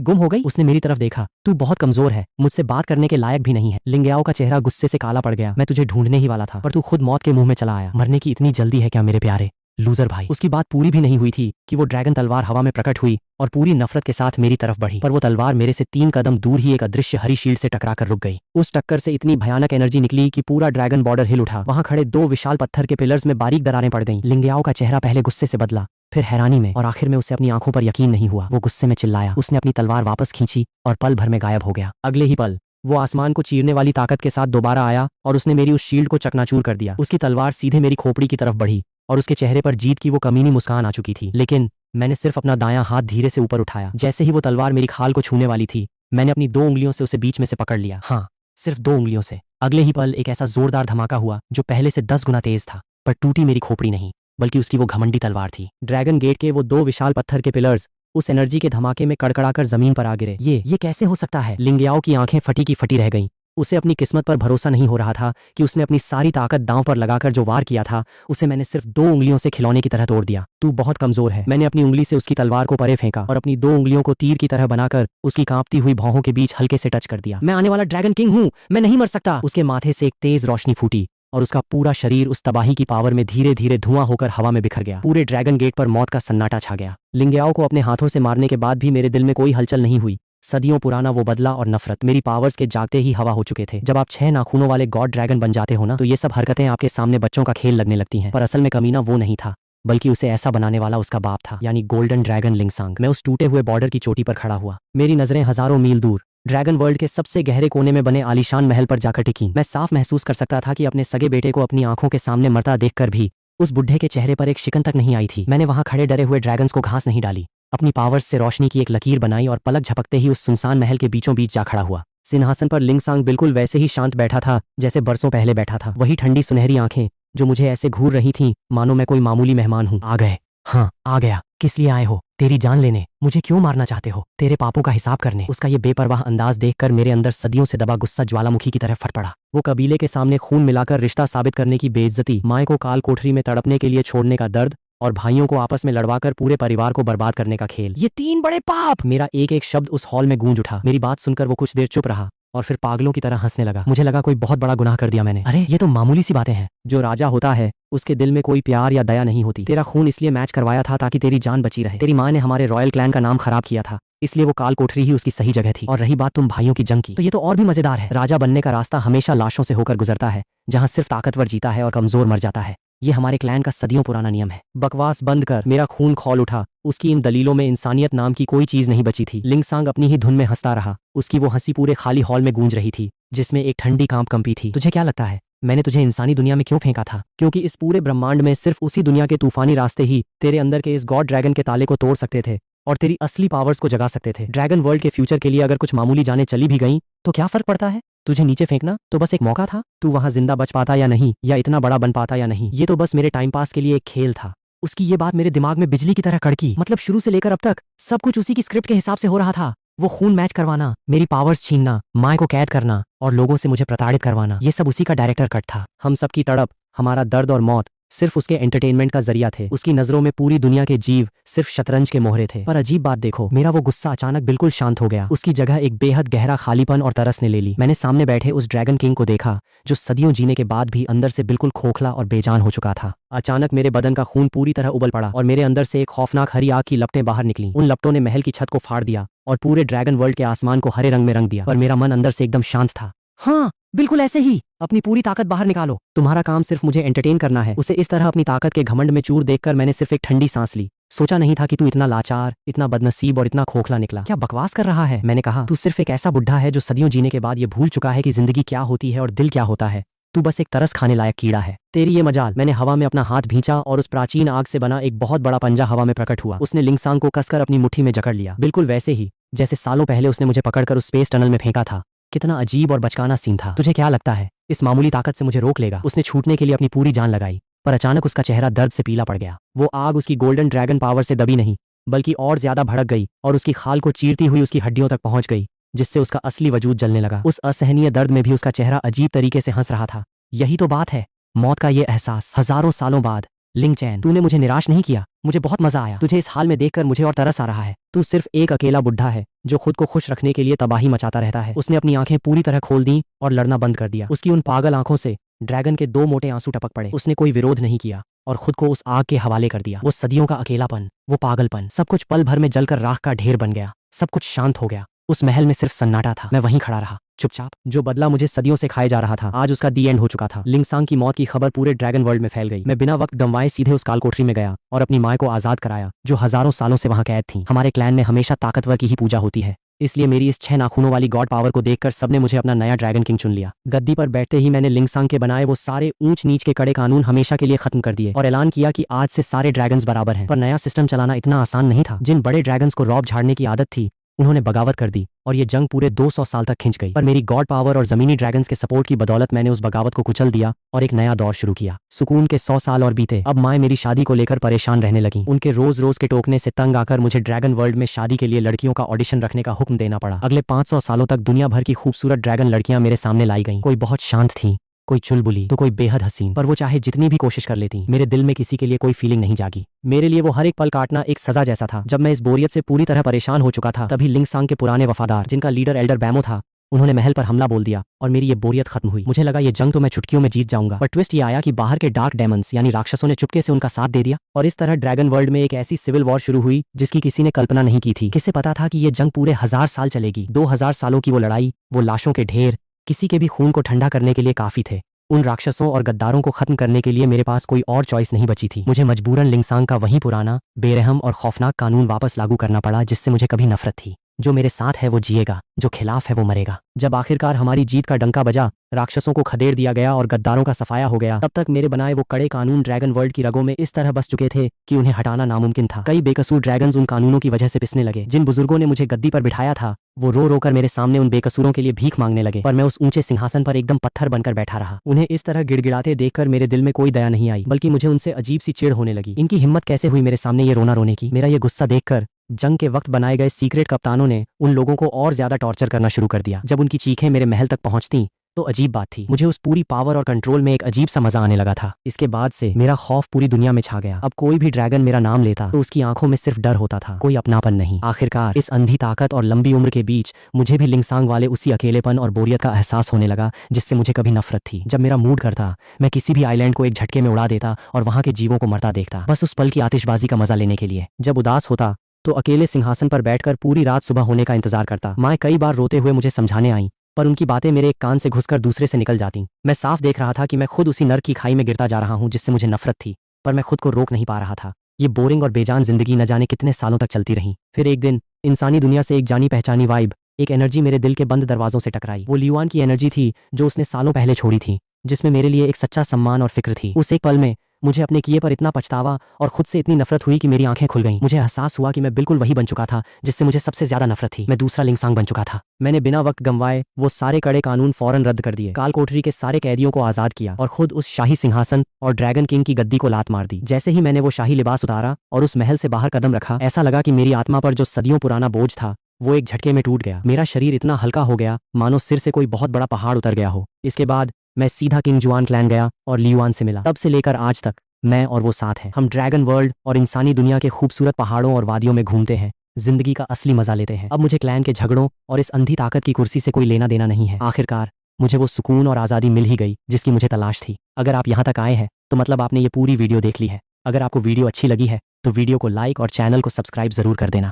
गुम हो गई? उसने मेरी तरफ देखा। तू बहुत कमजोर है, मुझसे बात करने के लायक भी नहीं है। लिंग्याओ का चेहरा गुस्से से काला पड़ गया। मैं तुझे ढूंढने ही वाला था, पर तू खुद मौत के मुंह में चला आया। मरने की इतनी जल्दी है क्या मेरे प्यारे लूजर भाई? उसकी बात पूरी भी नहीं हुई थी कि वो ड्रैगन तलवार हवा में प्रकट हुई और पूरी नफरत के साथ मेरी तरफ बढ़ी। पर वो तलवार मेरे से 3 कदम दूर ही एक अदृश्य हरी शील्ड से टकराकर रुक गई। उस टक्कर से इतनी भयानक एनर्जी निकली कि पूरा ड्रैगन बॉर्डर हिल उठा। वहां खड़े 2 विशाल पत्थर के पिलर्स में बारीक दरारें पड़ गईं। लिंग्याओ का चेहरा पहले गुस्से से बदला, फिर हैरानी में, और आखिर में उसे अपनी आंखों पर यकीन नहीं हुआ। वो गुस्से में चिल्लाया। उसने अपनी तलवार वापस खींची और पल भर में गायब हो गया। अगले ही पल वो आसमान को चीरने वाली ताकत के साथ दोबारा आया और उसने मेरी उस शील्ड को चकनाचूर कर दिया। उसकी तलवार सीधे मेरी खोपड़ी की तरफ बढ़ी और उसके चेहरे पर जीत की वो कमीनी मुस्कान आ चुकी थी। लेकिन मैंने सिर्फ अपना दायां हाथ धीरे से ऊपर उठाया। जैसे ही वो तलवार मेरी खाल को छूने वाली थी, मैंने अपनी 2 उंगलियों से उसे बीच में से पकड़ लिया। हाँ, सिर्फ 2 उंगलियों से। अगले ही पल एक ऐसा जोरदार धमाका हुआ जो पहले से 10 गुना तेज था। पर टूटी मेरी खोपड़ी नहीं, बल्कि उसकी वो घमंडी तलवार थी। ड्रैगन गेट के वो 2 विशाल पत्थर के पिलर्स उस एनर्जी के धमाके में कड़कड़ाकर जमीन पर आ गिरे। ये कैसे हो सकता है? लिंग्याओ की आंखें फटी की फटी रह गईं। उसे अपनी किस्मत पर भरोसा नहीं हो रहा था कि उसने अपनी सारी ताकत दांव पर लगाकर जो वार किया था, उसे मैंने सिर्फ 2 उंगलियों से खिलौने की तरह तोड़ दिया। तू बहुत कमजोर है। मैंने अपनी उंगली से उसकी तलवार को परे फेंका और अपनी 2 उंगलियों को तीर की तरह बनाकर उसकी कांपती हुई भौहों के बीच हल्के से टच कर दिया। मैं आने वाला ड्रैगन किंग हूँ, मैं नहीं मर सकता। उसके माथे से एक तेज रोशनी फूटी और उसका पूरा शरीर उस तबाही की पावर में धीरे धीरे धुआं होकर हवा में बिखर गया। पूरे ड्रैगन गेट पर मौत का सन्नाटा छा गया। लिंग्याओ को अपने हाथों से मारने के बाद भी मेरे दिल में कोई हलचल नहीं हुई। सदियों पुराना वो बदला और नफरत मेरी पावर्स के जागते ही हवा हो चुके थे। जब आप 6 नाखूनों वाले गॉड ड्रैगन बन जाते हो ना, तो ये सब हरकतें आपके सामने बच्चों का खेल लगने लगती हैं। पर असल में कमीना वो नहीं था, बल्कि उसे ऐसा बनाने वाला उसका बाप था, यानी गोल्डन ड्रैगन लिंगसांग। मैं उस टूटे हुए बॉर्डर की चोटी पर खड़ा हुआ। मेरी नजरें हजारों मील दूर ड्रैगन वर्ल्ड के सबसे गहरे कोने में बने आलीशान महल पर जाकर टिकी। मैं साफ महसूस कर सकता था कि अपने सगे बेटे को अपनी आंखों के सामने मरता देखकर भी उस बुढ़े के चेहरे पर एक शिकन तक नहीं आई थी। मैंने वहां खड़े डरे हुए ड्रैगन्स को घास नहीं डाली, अपनी पावर्स से रोशनी की एक लकीर बनाई और पलक झपकते ही उस सुनसान महल के बीचों बीच जा खड़ा हुआ। सिंहासन पर लिंगसांग बिल्कुल वैसे ही शांत बैठा था जैसे बरसों पहले बैठा था। वही ठंडी सुनहरी आंखें जो मुझे ऐसे घूर रही थीं मानो मैं कोई मामूली मेहमान हूँ। आ गए? हाँ, आ गया। किस लिए आए हो? तेरी जान लेने? मुझे क्यों मारना चाहते हो? तेरे पापों का हिसाब करने? उसका ये बेपरवाह अंदाज देखकर मेरे अंदर सदियों से दबा गुस्सा ज्वालामुखी की तरह फट पड़ा। वो कबीले के सामने खून मिलाकर रिश्ता साबित करने की बेइज्जती, माए को काल कोठरी में तड़पने के लिए छोड़ने का दर्द और भाइयों को आपस में लड़वाकर पूरे परिवार को बर्बाद करने का खेल, ये 3 बड़े पाप। मेरा एक एक शब्द उस हॉल में गूंज उठा। मेरी बात सुनकर वो कुछ देर चुप रहा और फिर पागलों की तरह हंसने लगा। मुझे लगा कोई बहुत बड़ा गुनाह कर दिया मैंने। अरे ये तो मामूली सी बातें हैं। जो राजा होता है उसके दिल में कोई प्यार या दया नहीं होती। तेरा खून इसलिए मैच करवाया था ताकि तेरी जान बची रहे। तेरी माँ ने हमारे रॉयल क्लैन का नाम खराब किया था, इसलिए वो काल कोठरी ही उसकी सही जगह थी। और रही बात तुम भाइयों की जंग की, तो ये तो और भी मजेदार है। राजा बनने का रास्ता हमेशा लाशों से होकर गुजरता है, जहाँ सिर्फ ताकतवर जीता है और कमजोर मर जाता है। ये हमारे क्लैन का सदियों पुराना नियम है। बकवास बंद कर। मेरा खून खौल उठा। उसकी इन दलीलों में इंसानियत नाम की कोई चीज नहीं बची थी। लिंगसांग अपनी ही धुन में हंसता रहा। उसकी वो हंसी पूरे खाली हॉल में गूंज रही थी, जिसमें एक ठंडी कांप कंपी थी। तुझे क्या लगता है मैंने तुझे इंसानी दुनिया में क्यों फेंका था? क्योंकि इस पूरे ब्रह्मांड में सिर्फ उसी दुनिया के तूफानी रास्ते ही तेरे अंदर के इस गॉड ड्रैगन के ताले को तोड़ सकते थे और तेरी असली पावर्स को जगा सकते थे। ड्रैगन वर्ल्ड के फ्यूचर के लिए अगर कुछ मामूली जाने चली भी गई तो क्या फर्क पड़ता है? तुझे नीचे फेंकना तो बस एक मौका था। तू वहां जिंदा बच पाता या नहीं, या इतना बड़ा बन पाता या नहीं, ये तो बस मेरे टाइम पास के लिए एक खेल था। उसकी ये बात मेरे दिमाग में बिजली की तरह कड़की। मतलब शुरू से लेकर अब तक सब कुछ उसी की स्क्रिप्ट के हिसाब से हो रहा था। वो खून मैच करवाना, मेरी पावर्स छीनना, माँ को कैद करना और लोगों से मुझे प्रताड़ित करवाना, ये सब उसी का डायरेक्टर कट था। हम सबकी तड़प, हमारा दर्द और मौत सिर्फ उसके एंटरटेनमेंट का जरिया थे। उसकी नजरों में पूरी दुनिया के जीव सिर्फ शतरंज के मोहरे थे। पर अजीब बात देखो, मेरा वो गुस्सा अचानक बिल्कुल शांत हो गया। उसकी जगह एक बेहद गहरा खालीपन और तरस ने ले ली। मैंने सामने बैठे उस ड्रैगन किंग को देखा जो सदियों जीने के बाद भी अंदर से बिल्कुल खोखला और बेजान हो चुका था। अचानक मेरे बदन का खून पूरी तरह उबल पड़ा और मेरे अंदर से एक खौफनाक हरी आग की लपटें बाहर निकली। उन लपटों ने महल की छत को फाड़ दिया और पूरे ड्रैगन वर्ल्ड के आसमान को हरे रंग में रंग दिया। पर मेरा मन अंदर से एकदम शांत था। हाँ, बिल्कुल ऐसे ही। अपनी पूरी ताकत बाहर निकालो। तुम्हारा काम सिर्फ मुझे एंटरटेन करना है। उसे इस तरह अपनी ताकत के घमंड में चूर देखकर मैंने सिर्फ एक ठंडी सांस ली। सोचा नहीं था कि तू इतना लाचार, इतना बदनसीब और इतना खोखला निकला। क्या बकवास कर रहा है, मैंने कहा। तू सिर्फ एक ऐसा बुढ़ा है जो सदियों जीने के बाद ये भूल चुका है कि जिंदगी क्या होती है और दिल क्या होता है। तू बस एक तरस खाने लायक कीड़ा है। तेरी ये मजाल। मैंने हवा में अपना हाथ भींचा और उस प्राचीन आग से बना एक बहुत बड़ा पंजा हवा में प्रकट हुआ। उसने लिंगसांग को कसकर अपनी मुट्ठी में जकड़ लिया, बिल्कुल वैसे ही जैसे सालों पहले उसने मुझे पकड़कर उस स्पेस टनल में फेंका था। कितना अजीब और बचकाना सीन था। तुझे क्या लगता है इस मामूली ताकत से मुझे रोक लेगा? उसने छूटने के लिए अपनी पूरी जान लगाई, पर अचानक उसका चेहरा दर्द से पीला पड़ गया। वो आग उसकी गोल्डन ड्रैगन पावर से दबी नहीं, बल्कि और ज्यादा भड़क गई और उसकी खाल को चीरती हुई उसकी हड्डियों तक पहुंच गई, जिससे उसका असली वजूद जलने लगा। उस असहनीय दर्द में भी उसका चेहरा अजीब तरीके से हंस रहा था। यही तो बात है, मौत का ये एहसास हजारों सालों बाद। लिंग चैन, तूने मुझे निराश नहीं किया। मुझे बहुत मजा आया। तुझे इस हाल में देखकर मुझे और तरस आ रहा है। तू सिर्फ एक अकेला बुढ़ा है जो खुद को खुश रखने के लिए तबाही मचाता रहता है। उसने अपनी आंखें पूरी तरह खोल दी और लड़ना बंद कर दिया। उसकी उन पागल आंखों से ड्रैगन के 2 मोटे आंसू टपक पड़े। उसने कोई विरोध नहीं किया और खुद को उस आग के हवाले कर दिया। वो सदियों का अकेलापन, वो पागलपन, सब कुछ पल भर में जलकर राख का ढेर बन गया। सब कुछ शांत हो गया। उस महल में सिर्फ सन्नाटा था। मैं वहीं खड़ा रहा, चुपचाप। जो बदला मुझे सदियों से खाए जा रहा था, आज उसका दी एंड हो चुका था। लिंगसांग की मौत की खबर पूरे ड्रैगन वर्ल्ड में फैल गई। मैं बिना वक्त गंवाए सीधे उस काल कोठरी में गया और अपनी माँ को आजाद कराया, जो हजारों सालों से वहां कैद थी। हमारे क्लैन में हमेशा ताकतवर की ही पूजा होती है, इसलिए मेरी इस 6 नाखूनों वाली गॉड पावर को देखकर सबने मुझे अपना नया ड्रैगन किंग चुन लिया। गद्दी पर बैठते ही मैंने लिंगसांग के बनाए वो सारे ऊंच नीच के कड़े कानून हमेशा के लिए खत्म कर दिए और ऐलान किया कि आज से सारे ड्रैगन्स बराबर हैं। पर नया सिस्टम चलाना इतना आसान नहीं था। जिन बड़े ड्रैगन्स को रौब झाड़ने की आदत थी, उन्होंने बगावत कर दी और ये जंग पूरे 200 साल तक खिंच गई। पर मेरी गॉड पावर और जमीनी ड्रैगन्स के सपोर्ट की बदौलत मैंने उस बगावत को कुचल दिया और एक नया दौर शुरू किया। सुकून के 100 साल और बीते। अब माँ मेरी शादी को लेकर परेशान रहने लगी। उनके रोज रोज के टोकने से तंग आकर मुझे ड्रैगन वर्ल्ड में शादी के लिए लड़कियों का ऑडिशन रखने का हुक्म देना पड़ा। अगले 500 सालों तक दुनिया भर की खूबसूरत ड्रैगन लड़कियां मेरे सामने लाई गईं। कोई बहुत शांत थी, कोई चुलबुली, तो कोई बेहद हसीन। पर वो चाहे जितनी भी कोशिश कर लेती, मेरे दिल में किसी के लिए कोई फीलिंग नहीं जागी। मेरे लिए वो हर एक पल काटना एक सजा जैसा था। जब मैं इस बोरियत से पूरी तरह परेशान हो चुका था, तभी लिंगसांग के पुराने वफादार, जिनका लीडर एल्डर बैमो था, उन्होंने महल पर हमला बोल दिया और मेरी ये बोरियत खत्म हुई। मुझे लगा ये जंग तो मैं चुटकियों में जीत जाऊंगा, पर ट्विस्ट ये आया कि बाहर के डार्क डेमंस यानी राक्षसों ने चुपके से उनका साथ दे दिया और इस तरह ड्रैगन वर्ल्ड में एक ऐसी सिविल वॉर शुरू हुई जिसकी किसी ने कल्पना नहीं की थी। किसे पता था कि ये जंग पूरे 1000 साल चलेगी। 2000 सालों की वो लड़ाई, वो लाशों के ढेर, किसी के भी खून को ठंडा करने के लिए काफी थे। उन राक्षसों और गद्दारों को खत्म करने के लिए मेरे पास कोई और चॉइस नहीं बची थी। मुझे मजबूरन लिंगसांग का वही पुराना बेरहम और खौफनाक कानून वापस लागू करना पड़ा जिससे मुझे कभी नफरत थी। जो मेरे साथ है वो जिएगा, जो खिलाफ है वो मरेगा। जब आखिरकार हमारी जीत का डंका बजा, राक्षसों को खदेड़ दिया गया और गद्दारों का सफाया हो गया, तब तक मेरे बनाए वो कड़े कानून ड्रैगन वर्ल्ड की रगों में इस तरह बस चुके थे कि उन्हें हटाना नामुमकिन था। कई बेकसूर ड्रैगन्स उन कानूनों की वजह से पिसने लगे। जिन बुजुर्गों ने मुझे गद्दी पर बिठाया था, वो रो रो कर मेरे सामने उन बेकसूरों के लिए भीख मांगने लगे, पर मैं उस ऊंचे सिंहासन पर एकदम पत्थर बनकर बैठा रहा। उन्हें इस तरह गिड़गिड़ाते देखकर मेरे दिल में कोई दया नहीं आई, बल्कि मुझे उनसे अजीब सी चिढ़ होने लगी। इनकी हिम्मत कैसे हुई मेरे सामने ये रोना रोने की? मेरा ये गुस्सा देखकर जंग के वक्त बनाए गए सीक्रेट कप्तानों ने उन लोगों को और ज्यादा टॉर्चर करना शुरू कर दिया। जब उनकी चीखें मेरे महल तक पहुंचती तो अजीब बात थी, मुझे उस पूरी पावर और कंट्रोल में एक अजीब सा मजा आने लगा था। इसके बाद से मेरा खौफ पूरी दुनिया में छा गया। अब कोई भी ड्रैगन मेरा नाम लेता तो उसकी आंखों में सिर्फ डर होता था, कोई अपनापन नहीं। आखिरकार इस अंधी ताकत और लंबी उम्र के बीच मुझे भी लिंगसांग वाले उसी अकेलेपन और बोरियत का एहसास होने लगा जिससे मुझे कभी नफरत थी। जब मेरा मूड करता, मैं किसी भी आइलैंड को एक झटके में उड़ा देता और वहां के जीवों को मरता देखता, बस उस पल की आतिशबाजी का मजा लेने के लिए। जब उदास होता तो अकेले सिंहासन पर बैठकर पूरी रात सुबह होने का इंतजार करता। माँ कई बार रोते हुए मुझे समझाने आई, पर उनकी बातें मेरे एक कान से घुसकर दूसरे से निकल जाती। मैं साफ देख रहा था कि मैं खुद उसी नर्क की खाई में गिरता जा रहा हूँ जिससे मुझे नफरत थी, पर मैं खुद को रोक नहीं पा रहा था। ये बोरिंग और बेजान जिंदगी न जाने कितने सालों तक चलती रही। फिर एक दिन इंसानी दुनिया से एक जानी पहचानी वाइब, एक एनर्जी मेरे दिल के बंद दरवाजों से टकराई। वो लियुआन की एनर्जी थी जो उसने सालों पहले छोड़ी थी, जिसमें मेरे लिए एक सच्चा सम्मान और फिक्र थी। उस एक पल में मुझे अपने किए पर इतना पछतावा और खुद से इतनी नफरत हुई कि मेरी आंखें खुल गईं। मुझे एहसास हुआ कि मैं बिल्कुल वही बन चुका था जिससे मुझे सबसे ज्यादा नफरत थी। मैं दूसरा लिंगसांग बन चुका था। मैंने बिना वक्त गंवाए वो सारे कड़े कानून फौरन रद्द कर दिए, काल कोठरी के सारे कैदियों को आजाद किया और खुद उस शाही सिंहासन और ड्रैगन किंग की गद्दी को लात मार दी। जैसे ही मैंने वो शाही लिबास उतारा और उस महल से बाहर कदम रखा, ऐसा लगा कि मेरी आत्मा पर जो सदियों पुराना बोझ था वो एक झटके में टूट गया। मेरा शरीर इतना हल्का हो गया मानो सिर से कोई बहुत बड़ा पहाड़ उतर गया हो। इसके बाद मैं सीधा किंग जुआन क्लैन गया और लियुआन से मिला। तब से लेकर आज तक मैं और वो साथ हैं। हम ड्रैगन वर्ल्ड और इंसानी दुनिया के खूबसूरत पहाड़ों और वादियों में घूमते हैं, जिंदगी का असली मजा लेते हैं। अब मुझे क्लैन के झगड़ों और इस अंधी ताकत की कुर्सी से कोई लेना देना नहीं है। आखिरकार मुझे वो सुकून और आज़ादी मिल ही गई जिसकी मुझे तलाश थी। अगर आप यहाँ तक आए हैं तो मतलब आपने ये पूरी वीडियो देख ली है। अगर आपको वीडियो अच्छी लगी है तो वीडियो को लाइक और चैनल को सब्सक्राइब ज़रूर कर देना।